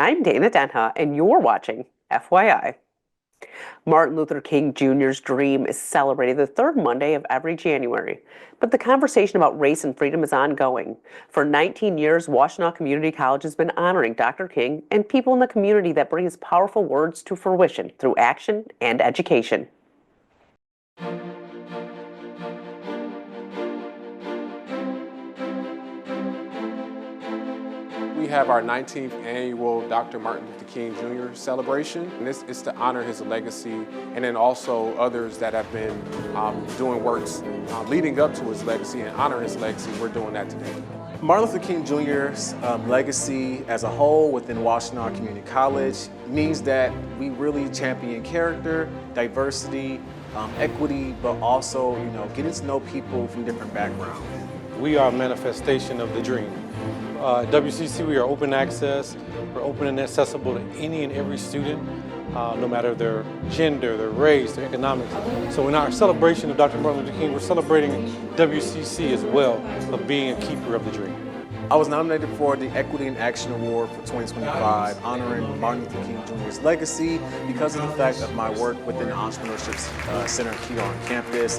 I'm Dana Denha, and you're watching FYI. Martin Luther King Jr.'s dream is celebrated the third Monday of every January, but the conversation about race and freedom is ongoing. For 19 years, Washtenaw Community College has been honoring Dr. King and people in the community that bring his powerful words to fruition through action and education. We have our 19th annual Dr. Martin Luther King Jr. celebration, and this is to honor his legacy, and then also others that have been doing works leading up to his legacy and honor his legacy. We're doing that today. Martin Luther King Jr.'s legacy as a whole within Washtenaw Community College means that we really champion character, diversity, equity, but also, getting to know people from different backgrounds. We are a manifestation of the dream. WCC, we are open access. We're open and accessible to any and every student, no matter their gender, their race, their economics. So in our celebration of Dr. Martin Luther King, we're celebrating WCC as well of being a keeper of the dream. I was nominated for the Equity in Action Award for 2025, honoring Martin Luther King Jr.'s legacy because of the fact of my work within the Entrepreneurship Center here on campus.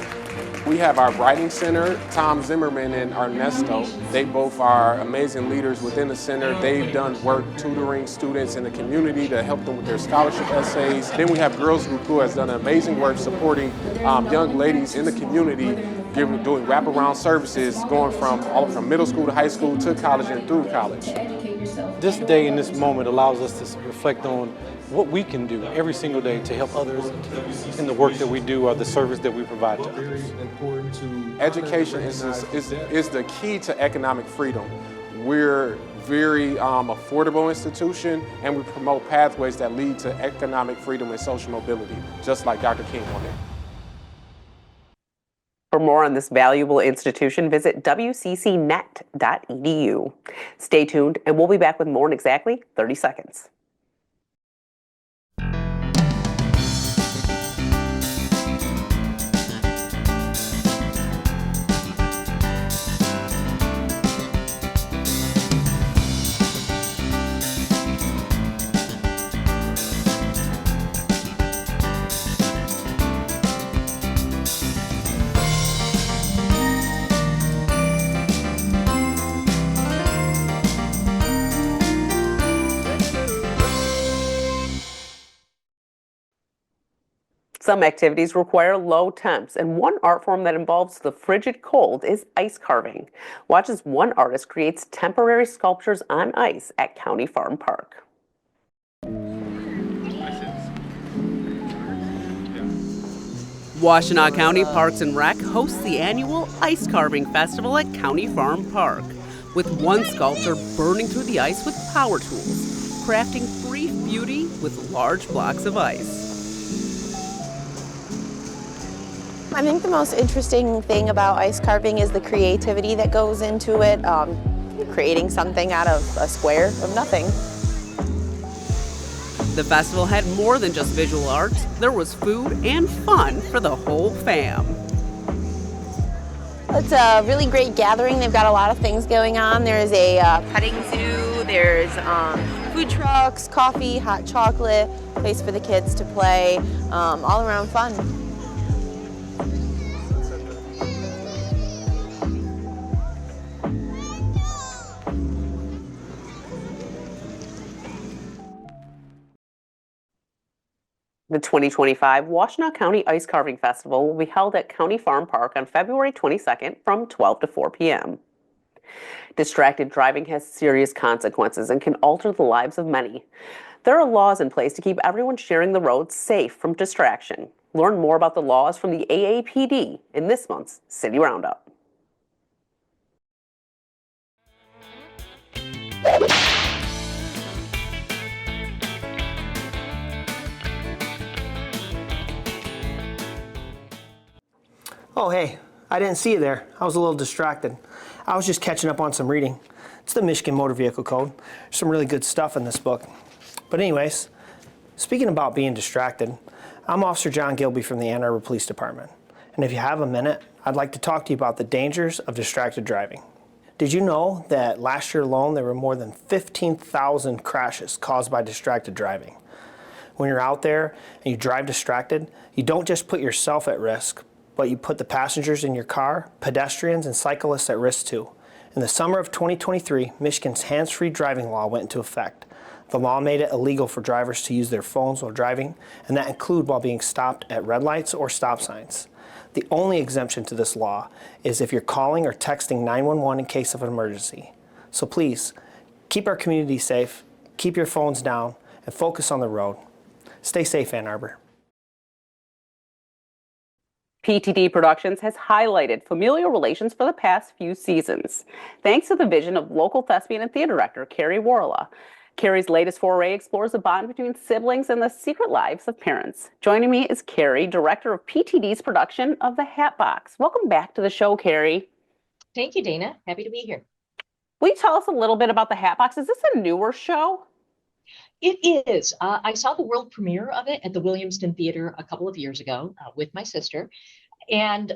We have our writing center, Tom Zimmerman and Ernesto. They both are amazing leaders within the center. They've done work tutoring students in the community to help them with their scholarship essays. Then we have Girls Group, who has done amazing work supporting young ladies in the community, doing wraparound services, going from all from middle school to high school to college and through college. This day and this moment allows us to reflect on what we can do every single day to help others in the work that we do or the service that we provide to others. Education is the key to economic freedom. We're very affordable institution, and we promote pathways that lead to economic freedom and social mobility, just like Dr. King wanted. For more on this valuable institution, visit wccnet.edu. Stay tuned, and we'll be back with more in exactly 30 seconds. Some activities require low temps, and one art form that involves the frigid cold is ice carving. Watch as one artist creates temporary sculptures on ice at County Farm Park. Washtenaw County Parks and Rec hosts the annual Ice Carving Festival at County Farm Park, with one sculptor burning through the ice with power tools, crafting brief beauty with large blocks of ice. I think the most interesting thing about ice carving is the creativity that goes into it, creating something out of a square of nothing. The festival had more than just visual arts. There was food and fun for the whole fam. It's a really great gathering. They've got a lot of things going on. There's a petting zoo, there's food trucks, coffee, hot chocolate, place for the kids to play, all around fun. The 2025 Washtenaw County Ice Carving Festival will be held at County Farm Park on February 22nd from 12 to 4 p.m. Distracted driving has serious consequences and can alter the lives of many. There are laws in place to keep everyone sharing the roads safe from distraction. Learn more about the laws from the AAPD in this month's City Roundup. Oh, hey, I didn't see you there. I was a little distracted. I was just catching up on some reading. It's the Michigan Motor Vehicle Code. There's some really good stuff in this book. But anyways, speaking about being distracted, I'm Officer John Gilby from the Ann Arbor Police Department. And if you have a minute, I'd like to talk to you about the dangers of distracted driving. Did you know that last year alone there were more than 15,000 crashes caused by distracted driving? When you're out there and you drive distracted, you don't just put yourself at risk, but you put the passengers in your car, pedestrians, and cyclists at risk too. In the summer of 2023, Michigan's hands-free driving law went into effect. The law made it illegal for drivers to use their phones while driving, and that include while being stopped at red lights or stop signs. The only exemption to this law is if you're calling or texting 911 in case of an emergency. So please, keep our community safe, keep your phones down, and focus on the road. Stay safe, Ann Arbor. PTD Productions has highlighted familial relations for the past few seasons, thanks to the vision of local thespian and theater director Karrie Waarala. Karrie's latest foray explores the bond between siblings and the secret lives of parents. Joining me is Karrie, director of PTD's production of The Hat Box. Welcome back to the show, Karrie. Thank you, Dana. Happy to be here. Will you tell us a little bit about The Hat Box? Is this a newer show? It is. I saw the world premiere of it at the Williamston Theater a couple of years ago with my sister. And,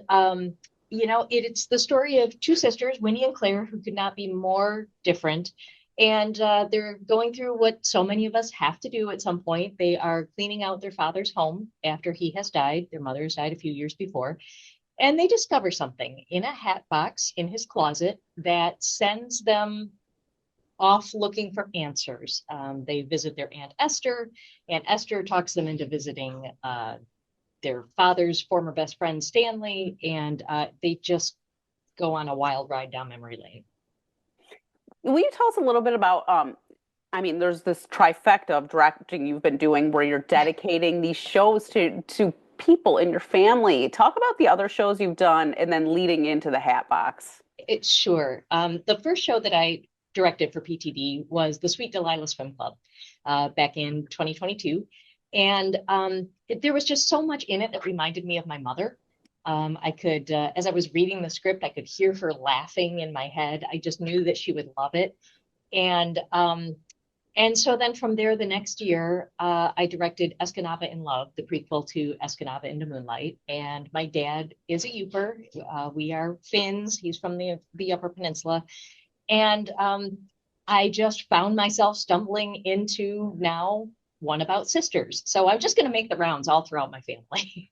it's the story of two sisters, Winnie and Claire, who could not be more different. And they're going through what so many of us have to do at some point. They are cleaning out their father's home after he has died. Their mother has died a few years before. And they discover something in a hat box in his closet that sends them off looking for answers. They visit their Aunt Esther. Aunt Esther talks them into visiting their father's former best friend, Stanley. And they just go on a wild ride down memory lane. Will you tell us a little bit about, there's this trifecta of directing you've been doing where you're dedicating these shows to people in your family. Talk about the other shows you've done and then leading into The Hat Box. Sure. The first show that I directed for PTD was the Sweet Delilah Swim Club back in 2022. And there was just so much in it that reminded me of my mother. I could, as I was reading the script, I could hear her laughing in my head. I just knew that she would love it. And so then from there, the next year, I directed Escanaba in Love, the prequel to Escanaba into Moonlight. And my dad is a Yooper. We are Finns. He's from the Upper Peninsula. And I just found myself stumbling into now one about sisters. So I'm just going to make the rounds all throughout my family.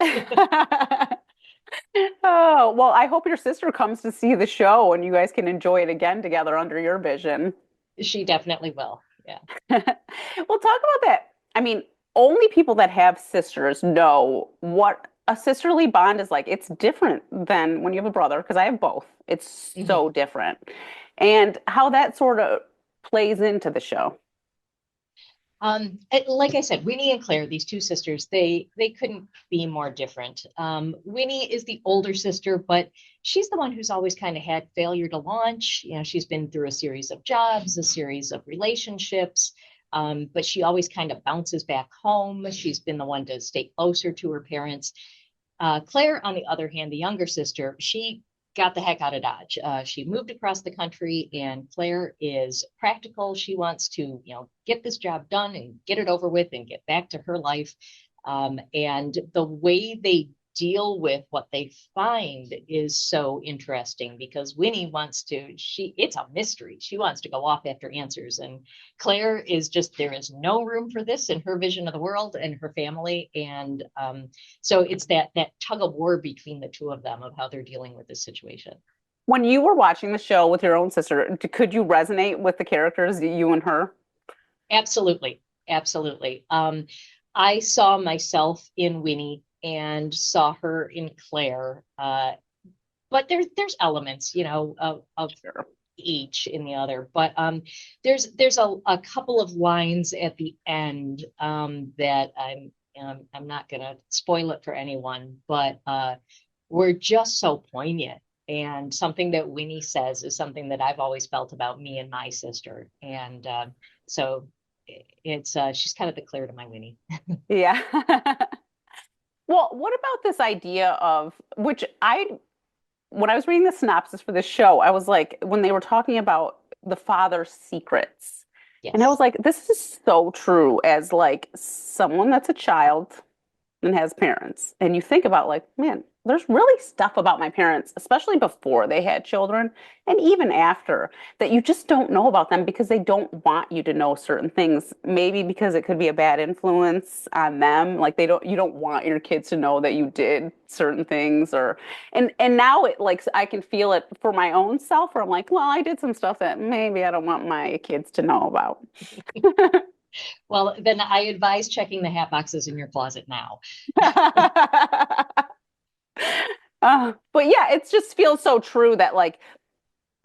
Oh, well, I hope your sister comes to see the show and you guys can enjoy it again together under your vision. She definitely will. Yeah. Well, talk about that. Only people that have sisters know what a sisterly bond is like. It's different than when you have a brother, because I have both. It's so different. And how that sort of plays into the show. Like I said, Winnie and Claire, these two sisters, they couldn't be more different. Winnie is the older sister, but she's the one who's always kind of had failure to launch. She's been through a series of jobs, a series of relationships, but she always kind of bounces back home. She's been the one to stay closer to her parents. Claire, on the other hand, the younger sister, she got the heck out of Dodge. She moved across the country, and Claire is practical. She wants to, get this job done and get it over with and get back to her life. And the way they deal with what they find is so interesting because Winnie it's a mystery. She wants to go off after answers. And Claire is there is no room for this in her vision of the world and her family. And so it's that tug of war between the two of them of how they're dealing with this situation. When you were watching the show with your own sister, could you resonate with the characters, you and her? Absolutely. Absolutely. I saw myself in Winnie and saw her in Claire. But there's elements, of Sure. each in the other. But there's a couple of lines at the end that I'm not gonna spoil it for anyone, but were just so poignant. And something that Winnie says is something that I've always felt about me and my sister. And so it's she's kind of the Claire to my Winnie. Yeah. Well, what about this idea of, when I was reading the synopsis for this show, I was like, when they were talking about the father's secrets, Yes. and I was like, this is so true as like someone that's a child and has parents. And you think about like, man, there's really stuff about my parents, especially before they had children and even after, that you just don't know about them because they don't want you to know certain things. Maybe because it could be a bad influence on them. Like you don't want your kids to know that you did certain things and now it like I can feel it for my own self where I'm like, well, I did some stuff that maybe I don't want my kids to know about. Well, then I advise checking the hat boxes in your closet now. But yeah, it just feels so true that like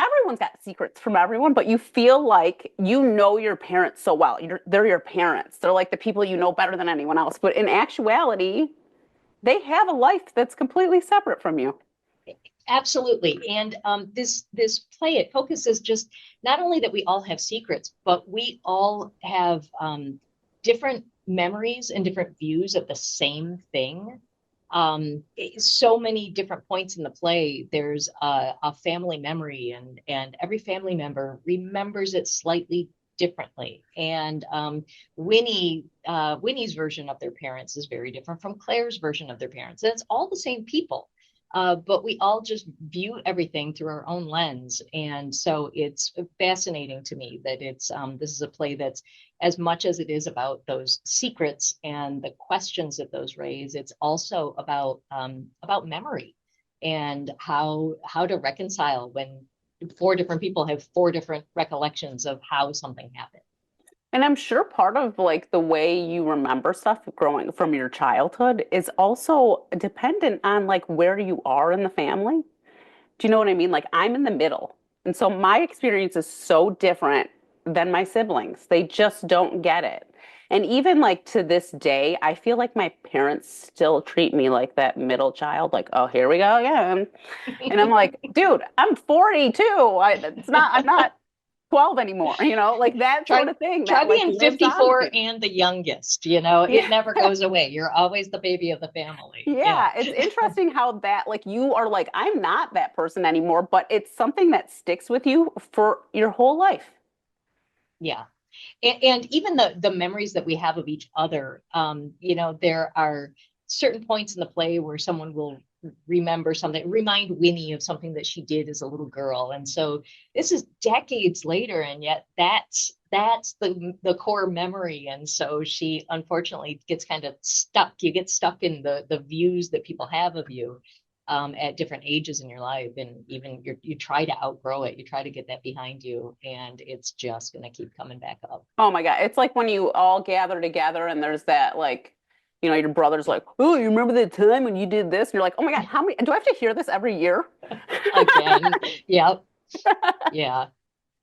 everyone's got secrets from everyone, but you feel like you know your parents so well. They're your parents. They're like the people you know better than anyone else. But in actuality, they have a life that's completely separate from you. Absolutely. And this play, it focuses just not only that we all have secrets, but we all have different memories and different views of the same thing. So many different points in the play. There's a family memory, and every family member remembers it slightly differently. And Winnie's version of their parents is very different from Claire's version of their parents. And it's all the same people. But we all just view everything through our own lens. And so it's fascinating to me that this is a play that's, as much as it is about those secrets and the questions that those raise, it's also about memory and how to reconcile when four different people have four different recollections of how something happened. And I'm sure part of like the way you remember stuff growing from your childhood is also dependent on like where you are in the family. Do you know what I mean? Like I'm in the middle. And so my experience is so different than my siblings. They just don't get it. And even like to this day, I feel like my parents still treat me like that middle child, like, oh, here we go again. And I'm like, dude, I'm 42. I'm not 12 anymore, like that Try, sort of thing try that like being lives on with 54 you. and the youngest, it never goes away. You're always the baby of the family. Yeah. Yeah, it's interesting how that like you are like, I'm not that person anymore, but it's something that sticks with you for your whole life. Yeah. And even the memories that we have of each other, there are certain points in the play where someone will remind Winnie of something that she did as a little girl. And so this is decades later, and yet that's the core memory. And so she unfortunately gets kind of stuck. You get stuck in the views that people have of you at different ages in your life, and even you try to outgrow it, you try to get that behind you, and it's just going to keep coming back up. Oh my God. It's like when you all gather together and there's that like, your brother's like, oh, you remember the time when you did this? And you're like, oh my God, how many do I have to hear this every year? Again. Yep. Yeah.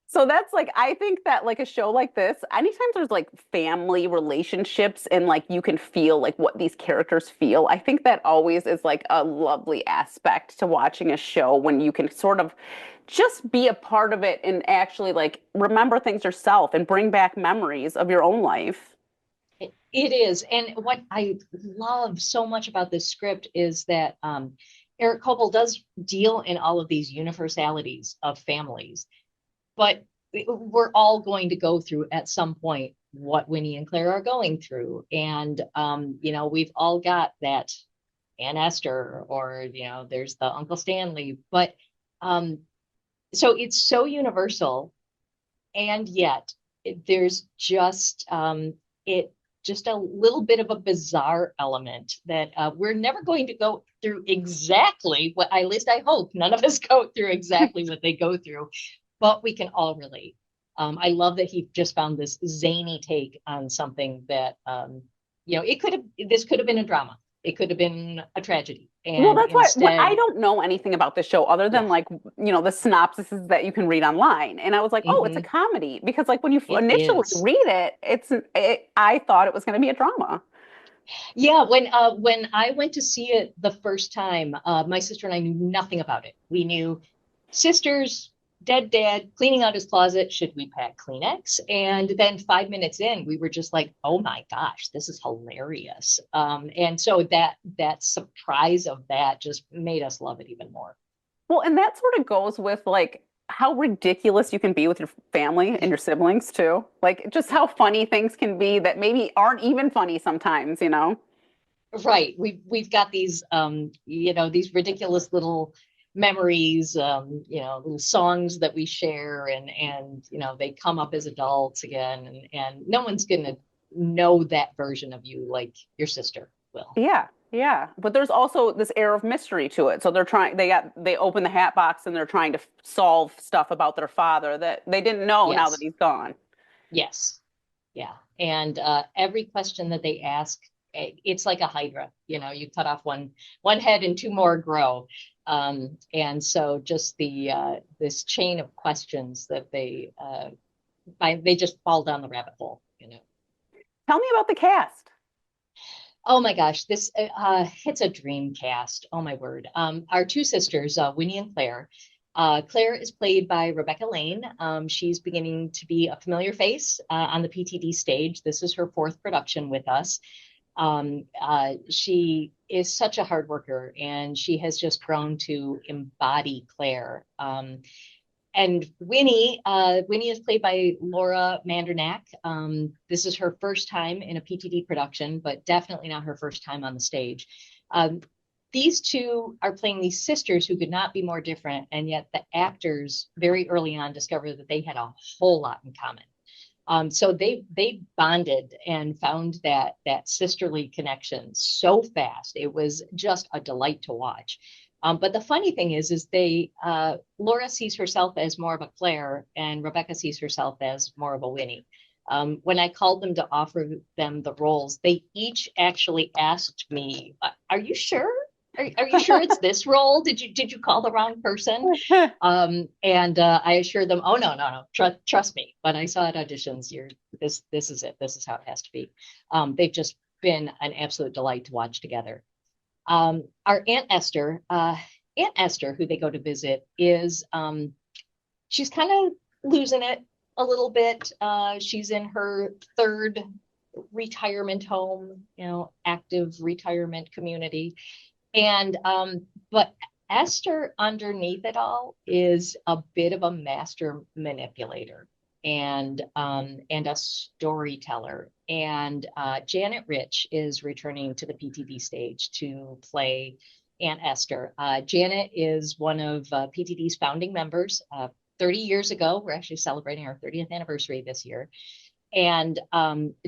So that's like, I think that like a show like this, anytime there's like family relationships and like you can feel like what these characters feel, I think that always is like a lovely aspect to watching a show when you can sort of just be a part of it and actually like remember things yourself and bring back memories of your own life. It is. And what I love so much about this script is that Eric Copel does deal in all of these universalities of families, but we're all going to go through at some point what Winnie and Claire are going through. And, we've all got that Aunt Esther, or, there's the Uncle Stanley, but so it's so universal. And yet there's just, just a little bit of a bizarre element that we're never going to go through exactly what, at least I hope none of us go through exactly what they go through, but we can all relate. I love that he just found this zany take on something that, this could have been a drama. It could have been a tragedy. And well, that's instead, why I don't know anything about the show other than like, the synopsises that you can read online. And I was like, oh, it's a comedy. Because like when you initially read it, I thought it was going to be a drama. Yeah, when I went to see it the first time, my sister and I knew nothing about it. We knew sisters, dead dad cleaning out his closet. Should we pack Kleenex? And then 5 minutes in, we were just like, oh my gosh, this is hilarious. And so that surprise of that just made us love it even more. Well, and that sort of goes with like how ridiculous you can be with your family and your siblings too. Like just how funny things can be that maybe aren't even funny sometimes. Right. We've got these these ridiculous little memories, little songs that we share, and they come up as adults again, and no one's gonna know that version of you like your sister will. Yeah, yeah. But there's also this air of mystery to it. So they open the hat box and they're trying to solve stuff about their father that they didn't know now that Yes. he's gone. Yes. Yeah. And every question that they ask, it's like a hydra. You cut off one head and two more grow. And so just the this chain of questions that they just fall down the rabbit hole. Tell me about the cast. Oh my gosh, this it's a dream cast. Oh my word. Our two sisters, Winnie and Claire. Claire is played by Rebecca Lane. She's beginning to be a familiar face on the PTD stage. This is her fourth production with us. She is such a hard worker, and she has just grown to embody Claire. And Winnie is played by Laura Mandernack. This is her first time in a PTD production, but definitely not her first time on the stage. These two are playing these sisters who could not be more different, and yet the actors very early on discovered that they had a whole lot in common. So they bonded and found that sisterly connection so fast. It was just a delight to watch. But the funny thing is Laura sees herself as more of a Claire, and Rebecca sees herself as more of a Winnie. When I called them to offer them the roles, they each actually asked me, "Are you sure? Are you sure it's this role? Did you call the wrong person?" And I assured them, "Oh no, trust me." When I saw at auditions, this is it. This is how it has to be. They've just been an absolute delight to watch together. Our Aunt Esther, who they go to visit, is she's kind of losing it a little bit. She's in her third retirement home, active retirement community. And but Esther, underneath it all, is a bit of a master manipulator and a storyteller. And Janet Rich is returning to the PTD stage to play Aunt Esther. Janet is one of PTD's founding members. 30 years ago, we're actually celebrating our 30th anniversary this year. And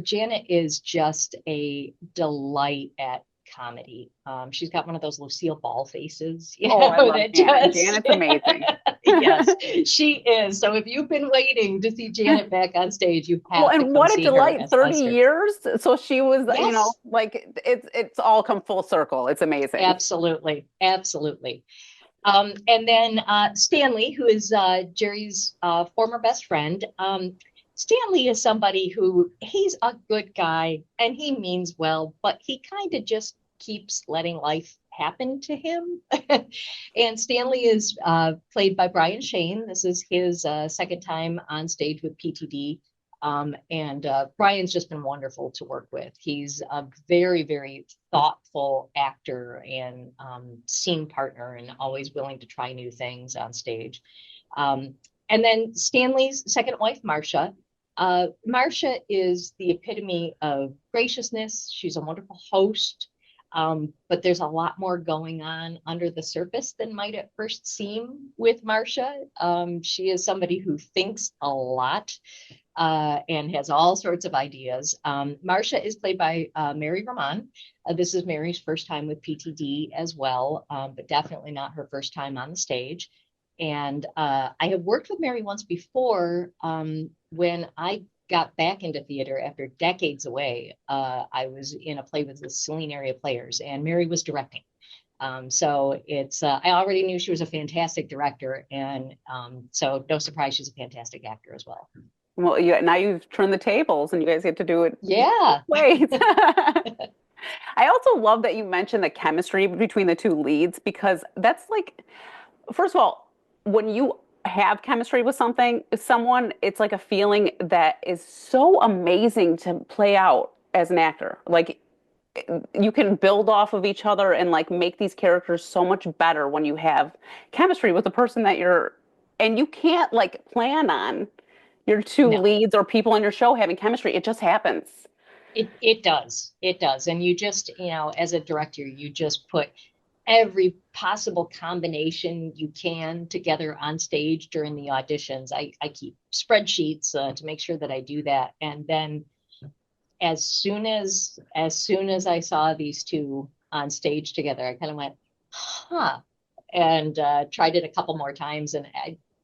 Janet is just a delight at comedy. She's got one of those Lucille Ball faces. I love Janet. Janet's amazing. Yes, she is. So if you've been waiting to see Janet back on stage, you have to come what a see delight. her 30 years. So she was, Yes. it's all come full circle. It's amazing. Absolutely. Absolutely. And then Stanley, who is Jerry's former best friend. Stanley is somebody who he's a good guy and he means well, but he kind of just keeps letting life happen to him. And Stanley is played by Brian Shane. This is his second time on stage with PTD. And Brian's just been wonderful to work with. He's a very, very thoughtful actor and scene partner, and always willing to try new things on stage. And then Stanley's second wife, Marcia. Marcia is the epitome of graciousness. She's a wonderful host, but there's a lot more going on under the surface than might at first seem with Marcia. She is somebody who thinks a lot and has all sorts of ideas. Marcia is played by Mary Rahman. This is Mary's first time with PTD as well, but definitely not her first time on the stage. And I have worked with Mary once before when I got back into theater after decades away. I was in a play with the Saline Area Players, and Mary was directing. So it's I already knew she was a fantastic director, and so no surprise she's a fantastic actor as well. Well, now you've turned the tables and you guys get to do it. Yeah. Wait. I also love that you mentioned the chemistry between the two leads, because that's like, first of all, when you have chemistry with someone, it's like a feeling that is so amazing to play out as an actor. Like, you can build off of each other and like make these characters so much better when you have chemistry with the person that and you can't like plan on your two No. leads or people on your show having chemistry. It just happens. It does. It does. And you just, as a director, you just put every possible combination you can together on stage during the auditions. I keep spreadsheets to make sure that I do that. And then as soon as I saw these two on stage together, I kind of went, huh, and tried it a couple more times. And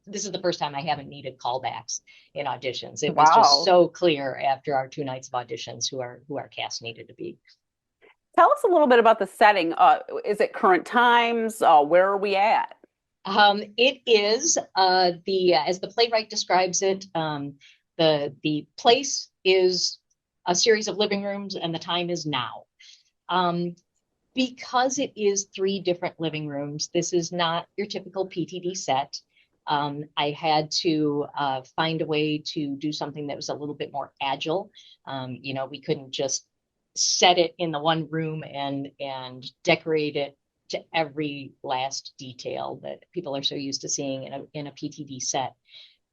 this is the first time I haven't needed callbacks in auditions. It was just Wow. so clear after our 2 nights of auditions who our cast needed to be. Tell us a little bit about the setting. Is it current times? Where are we at? It is the as the playwright describes it, the place is a series of living rooms, and the time is now. Because it is 3 different living rooms, this is not your typical PTD set. I had to find a way to do something that was a little bit more agile. We couldn't just set it in the one room and decorate it to every last detail that people are so used to seeing in a PTD set.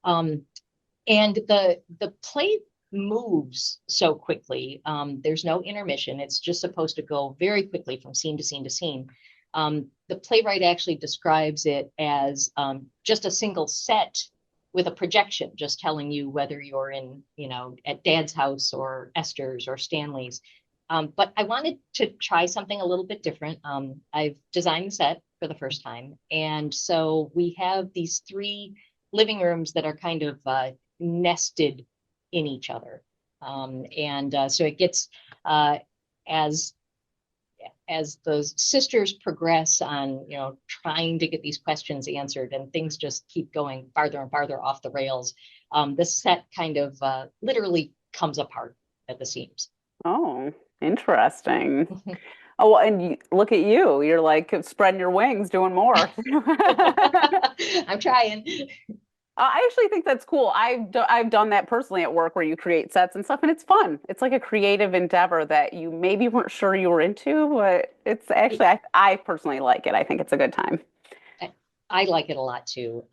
And the play moves so quickly. There's no intermission. It's just supposed to go very quickly from scene to scene to scene. The playwright actually describes it as just a single set with a projection, just telling you whether you're in, at Dad's house or Esther's or Stanley's. But I wanted to try something a little bit different. I've designed the set for the first time. And so we have these 3 living rooms that are kind of nested in each other. So it gets, as the sisters progress on, trying to get these questions answered, and things just keep going farther and farther off the rails, the set kind of literally comes apart at the seams. Oh, interesting. Oh, well, and look at you. You're like spreading your wings, doing more. I'm trying. I actually think that's cool. I've done that personally at work where you create sets and stuff, and it's fun. It's like a creative endeavor that you maybe weren't sure you were into, but it's actually I personally like it. I think it's a good time. I like it a lot too.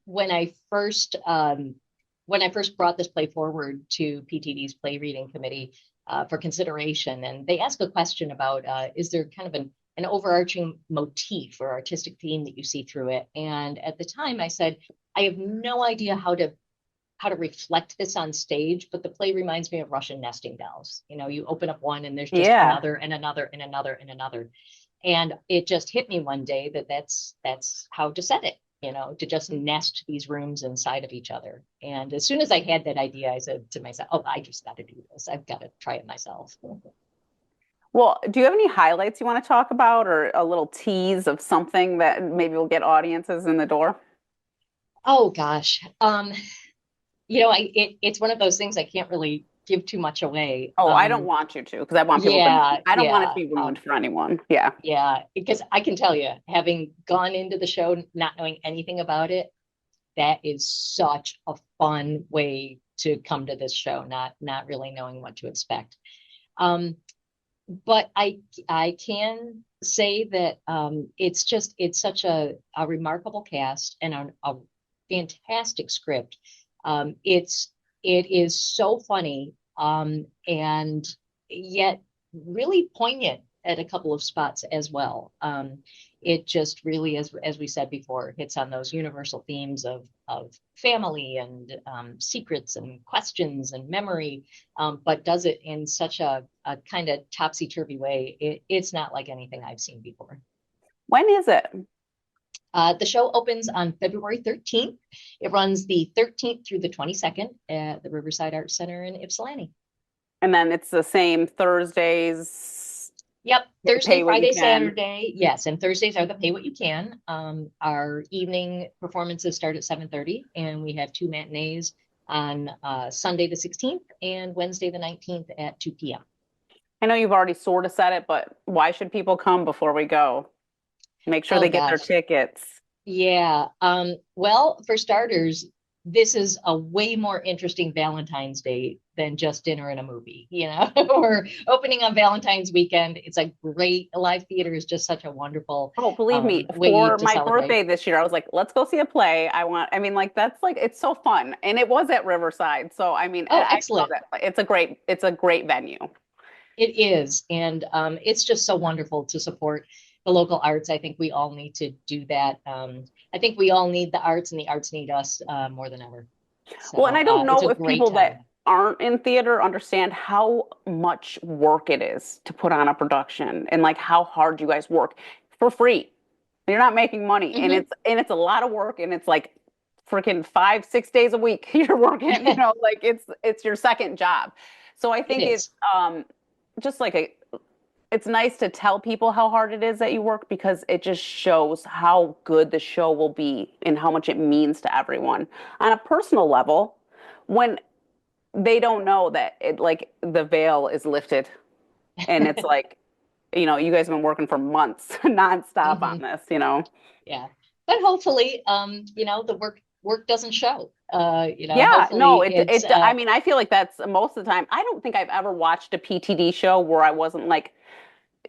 When I first brought this play forward to PTD's play reading committee for consideration, and they asked a question about is there kind of an overarching motif or artistic theme that you see through it? And at the time, I said, I have no idea how to reflect this on stage, but the play reminds me of Russian nesting dolls. You open up one and there's just another and another and another and another. And it just hit me one day that that's how to set it, to just nest these rooms inside of each other. And as soon as I had that idea, I said to myself, oh, I just got to do this. I've got to try it myself. Well, do you have any highlights you want to talk about, or a little tease of something that maybe will get audiences in the door? Oh gosh. It's one of those things I can't really give too much away. Oh, I don't want you to, because I want people Yeah, I don't want it yeah. to be ruined for anyone. Yeah. Yeah, because I can tell you, having gone into the show not knowing anything about it, that is such a fun way to come to this show, not really knowing what to expect. But I can say that it's such a remarkable cast and a fantastic script. It is so funny, and yet really poignant at a couple of spots as well. It just really, as we said before, hits on those universal themes of family and secrets and questions and memory, but does it in such a kind of topsy-turvy way. It's not like anything I've seen before. When is it? The show opens on February 13th. It runs the 13th through the 22nd at the Riverside Arts Center in Ypsilanti. And then it's the same Thursdays. Yep, Thursday, Friday, Saturday. Yes, and Thursdays are the pay what you can. Our evening performances start at 7:30, and we have 2 matinees on Sunday the 16th and Wednesday the 19th at 2 p.m. I know you've already sort of said it, but why should people come before we go? Make sure they get their tickets. Yeah. Well, for starters, this is a way more interesting Valentine's Day than just dinner and a movie. We're opening on Valentine's weekend. It's a great live theater is just such a wonderful. Oh, believe me, way for to my celebrate. birthday this year, I was like, let's go see a play. That's like, it's so fun. And it was at Riverside. So, Oh, excellent. It's a great venue. It is, and it's just so wonderful to support the local arts. I think we all need to do that. I think we all need the arts, and the arts need us more than ever. Well, and So I don't it's know a if great people that time. aren't in theater understand how much work it is to put on a production and like how hard you guys work for free. You're not making money, and Mhm. it's a lot of work, and it's like freaking 5, 6 days a week you're working, you know, like it's your second job. So I It think it's is. just like a it's nice to tell people how hard it is that you work because it just shows how good the show will be and how much it means to everyone. On a personal level, when they don't know that it like the veil is lifted and it's like, you know, you guys have been working for months nonstop on Mhm. this, you know. Yeah, but hopefully, the work doesn't show. Yeah, no, Hopefully it's I mean, I feel like that's most of the time. I don't think I've ever watched a PTD show where I wasn't like,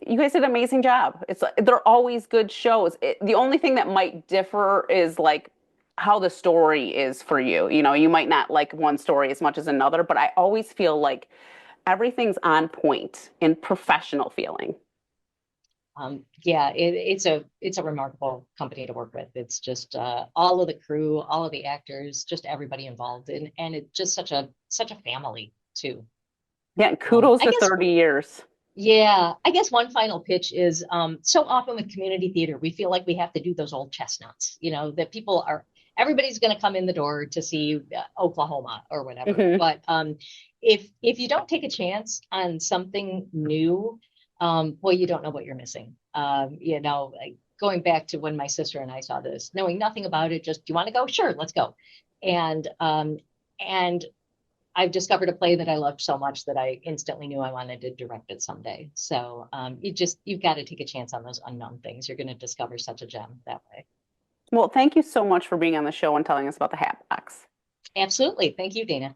you guys did an amazing job. It's like they're always good shows. The only thing that might differ is like how the story is for you. You know, you might not like one story as much as another, but I always feel like everything's on point and professional feeling. yeah, it's a remarkable company to work with. It's just all of the crew, all of the actors, just everybody involved, and it's just such a family too. Yeah, and kudos I to guess 30 years. Yeah, I guess one final pitch is so often with community theater, we feel like we have to do those old chestnuts, that everybody's going to come in the door to see Oklahoma or whatever. Hmm. But if you don't take a chance on something new, well, you don't know what you're missing. Like going back to when my sister and I saw this, knowing nothing about it, just, do you want to go? Sure, let's go. And I've discovered a play that I loved so much that I instantly knew I wanted to direct it someday. So you've got to take a chance on those unknown things. You're going to discover such a gem that way. Well, thank you so much for being on the show and telling us about the Hat Box. Absolutely. Thank you, Dana.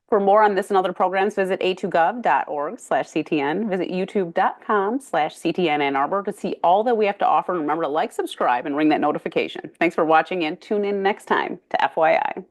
For more on this and other programs, visit a2gov.org/CTN. Visit youtube.com/CTN Ann Arbor to see all that we have to offer. And remember to like, subscribe, and ring that notification. Thanks for watching and tune in next time to FYI.